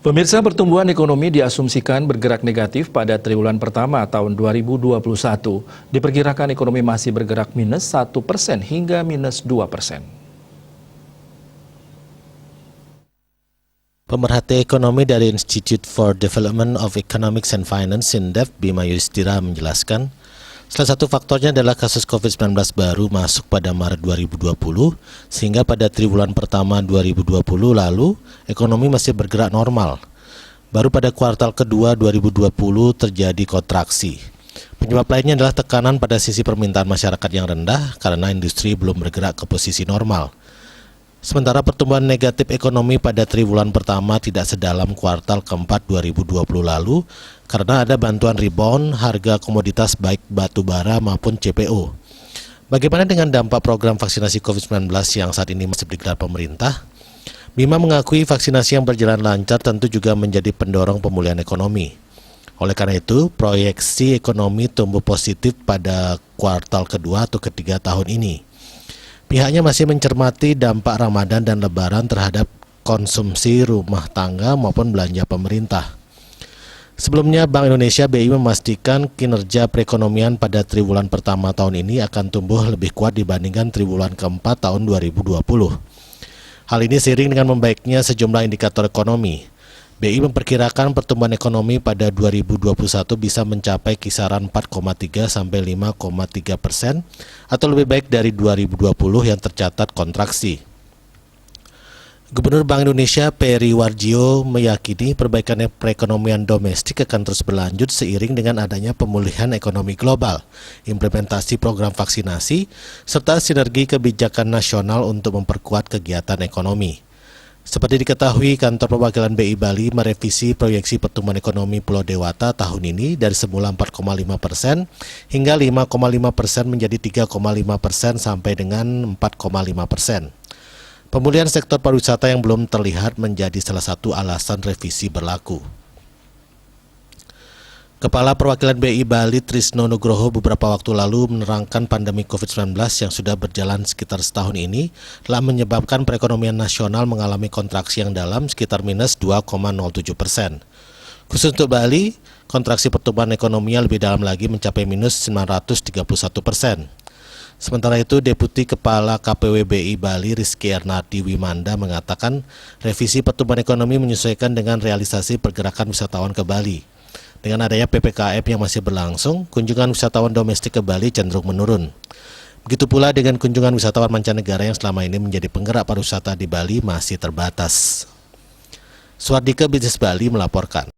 Pemirsa, pertumbuhan ekonomi diasumsikan bergerak negatif pada triwulan pertama tahun 2021. Diperkirakan ekonomi masih bergerak minus 1% hingga minus 2%. Pemerhati ekonomi dari Institute for Development of Economics and Finance (INDEF), Bima Yudhistira menjelaskan, salah satu faktornya adalah kasus COVID-19 baru masuk pada Maret 2020, sehingga pada triwulan pertama 2020 lalu, ekonomi masih bergerak normal. Baru pada kuartal kedua 2020 terjadi kontraksi. Penyebab lainnya adalah tekanan pada sisi permintaan masyarakat yang rendah karena industri belum bergerak ke posisi normal. Sementara pertumbuhan negatif ekonomi pada triwulan pertama tidak sedalam kuartal keempat 2020 lalu karena ada bantuan rebound harga komoditas baik batu bara maupun CPO. Bagaimana dengan dampak program vaksinasi COVID-19 yang saat ini masih digelar pemerintah? Bima mengakui vaksinasi yang berjalan lancar tentu juga menjadi pendorong pemulihan ekonomi. Oleh karena itu, proyeksi ekonomi tumbuh positif pada kuartal kedua atau ketiga tahun ini. Pihaknya masih mencermati dampak Ramadan dan Lebaran terhadap konsumsi rumah tangga maupun belanja pemerintah. Sebelumnya, Bank Indonesia (BI) memastikan kinerja perekonomian pada triwulan pertama tahun ini akan tumbuh lebih kuat dibandingkan triwulan keempat tahun 2020. Hal ini seiring dengan membaiknya sejumlah indikator ekonomi. BI memperkirakan pertumbuhan ekonomi pada 2021 bisa mencapai kisaran 4,3 sampai 5,3% atau lebih baik dari 2020 yang tercatat kontraksi. Gubernur Bank Indonesia Peri Warjio meyakini perbaikan perekonomian domestik akan terus berlanjut seiring dengan adanya pemulihan ekonomi global, implementasi program vaksinasi, serta sinergi kebijakan nasional untuk memperkuat kegiatan ekonomi. Seperti diketahui, kantor perwakilan BI Bali merevisi proyeksi pertumbuhan ekonomi Pulau Dewata tahun ini dari semula 4,5% hingga 5,5% menjadi 3,5% sampai dengan 4,5%. Pemulihan sektor pariwisata yang belum terlihat menjadi salah satu alasan revisi berlaku. Kepala Perwakilan BI Bali Trisno Nugroho beberapa waktu lalu menerangkan pandemi COVID-19 yang sudah berjalan sekitar setahun ini telah menyebabkan perekonomian nasional mengalami kontraksi yang dalam sekitar minus 2,07%. Khusus untuk Bali, kontraksi pertumbuhan ekonominya lebih dalam lagi mencapai minus 931%. Sementara itu, Deputi Kepala KPW BI Bali Rizky Ernardi Wimanda mengatakan revisi pertumbuhan ekonomi menyesuaikan dengan realisasi pergerakan wisatawan ke Bali. Dengan adanya PPKM yang masih berlangsung, kunjungan wisatawan domestik ke Bali cenderung menurun. Begitu pula dengan kunjungan wisatawan mancanegara yang selama ini menjadi penggerak pariwisata di Bali masih terbatas. Swardike Bisnis Bali melaporkan.